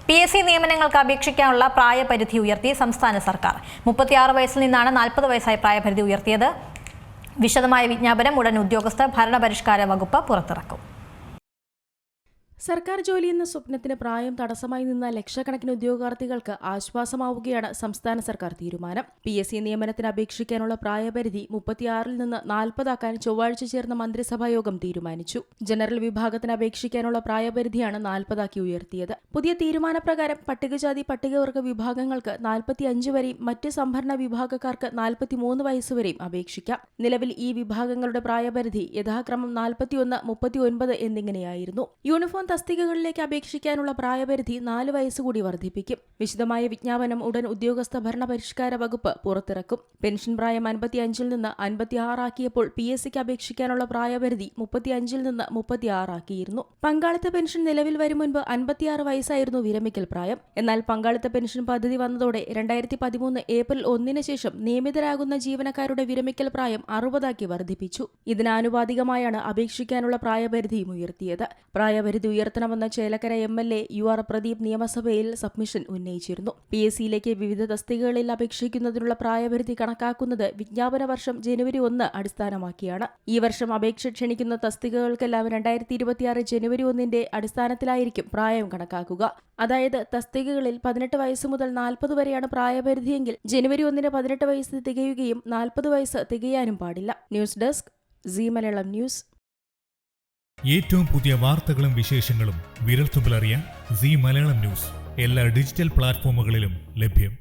PSC നിയമനങ്ങൾക്ക് അപേക്ഷിക്കാനുള്ള പ്രായപരിധി ഉയർത്തി സംസ്ഥാന സർക്കാർ. 36 വയസ്സിൽ നിന്നാണ് 40 വയസ്സായി പ്രായപരിധി ഉയർത്തിയത്. വിശദമായ വിജ്ഞാപനം ഉടൻ ഉദ്യോഗസ്ഥ ഭരണപരിഷ്കാര വകുപ്പ് പുറത്തിറക്കും. സർക്കാർ ജോലി എന്ന സ്വപ്നത്തിന് പ്രായം തടസ്സമായി നിന്ന ലക്ഷക്കണക്കിന് ഉദ്യോഗാർത്ഥികൾക്ക് ആശ്വാസമാവുകയാണ് സംസ്ഥാന സർക്കാർ തീരുമാനം. PSC നിയമനത്തിന് അപേക്ഷിക്കാനുള്ള പ്രായപരിധി 36-ൽ നിന്ന് 40 ചൊവ്വാഴ്ച ചേർന്ന മന്ത്രിസഭാ യോഗം തീരുമാനിച്ചു. ജനറൽ വിഭാഗത്തിന് അപേക്ഷിക്കാനുള്ള പ്രായപരിധിയാണ് 40 ഉയർത്തിയത്. പുതിയ തീരുമാനപ്രകാരം പട്ടികജാതി പട്ടികവർഗ വിഭാഗങ്ങൾക്ക് 45 വരെയും മറ്റ് സംഭരണ വിഭാഗക്കാർക്ക് 43 വയസ്സുവരെയും അപേക്ഷിക്കാം. നിലവിൽ ഈ വിഭാഗങ്ങളുടെ പ്രായപരിധി യഥാക്രമം 41, 39 എന്നിങ്ങനെയായിരുന്നു. യൂണിഫോം തസ്തികകളിലേക്ക് അപേക്ഷിക്കാനുള്ള പ്രായപരിധി 4 വയസ്സുകൂടി വർദ്ധിപ്പിക്കും. വിശദമായ വിജ്ഞാപനം ഉടൻ ഉദ്യോഗസ്ഥ ഭരണപരിഷ്കാര വകുപ്പ് പുറത്തിറക്കും. പെൻഷൻ പ്രായം 55-ൽ നിന്ന് 56 ആക്കിയപ്പോൾ PSCക്ക് അപേക്ഷിക്കാനുള്ള പ്രായപരിധി 35-ൽ നിന്ന് 36 ആക്കിയിരുന്നു. പങ്കാളിത്ത പെൻഷൻ നിലവിൽ വരും മുൻപ് 56 വയസ്സായിരുന്നു വിരമിക്കൽ പ്രായം. എന്നാൽ പങ്കാളിത്ത പെൻഷൻ പദ്ധതി വന്നതോടെ 2013 ഏപ്രിൽ 1-ന് ശേഷം നിയമിതരാകുന്ന ജീവനക്കാരുടെ വിരമിക്കൽ പ്രായം 60 വർദ്ധിപ്പിച്ചു. ഇതിനാനുപാതികമായാണ് അപേക്ഷിക്കാനുള്ള പ്രായപരിധിയും ഉയർത്തിയത്. പ്രായപരിധി ഉയർത്തണമെന്ന ചേലക്കര MLA UR പ്രദീപ് നിയമസഭയിൽ സബ്മിഷൻ ഉന്നയിച്ചിരുന്നു. PSCയിലേക്ക് വിവിധ തസ്തികകളിൽ അപേക്ഷിക്കുന്നതിനുള്ള പ്രായപരിധി കണക്കാക്കുന്നത് വിജ്ഞാപന വർഷം ജനുവരി 1 അടിസ്ഥാനമാക്കിയാണ്. ഈ വർഷം അപേക്ഷ ക്ഷണിക്കുന്ന തസ്തികകൾക്കെല്ലാം 2026 ജനുവരി 1-ന്റെ അടിസ്ഥാനത്തിലായിരിക്കും പ്രായം കണക്കാക്കുക. അതായത് തസ്തികകളിൽ 18 വയസ്സ് മുതൽ 40 വരെയാണ് പ്രായപരിധിയെങ്കിൽ ജനുവരി 1-ന് 18 വയസ്സ് തികയുകയും 40 വയസ്സ് തികയാനും പാടില്ല. News desk Zee Malayalam news. ഏറ്റവും പുതിയ വാർത്തകളും വിശേഷങ്ങളും വിരൽത്തുമ്പിലറിയാൻ സീ മലയാളം ന്യൂസ് എല്ലാ ഡിജിറ്റൽ പ്ലാറ്റ്ഫോമുകളിലും ലഭ്യം.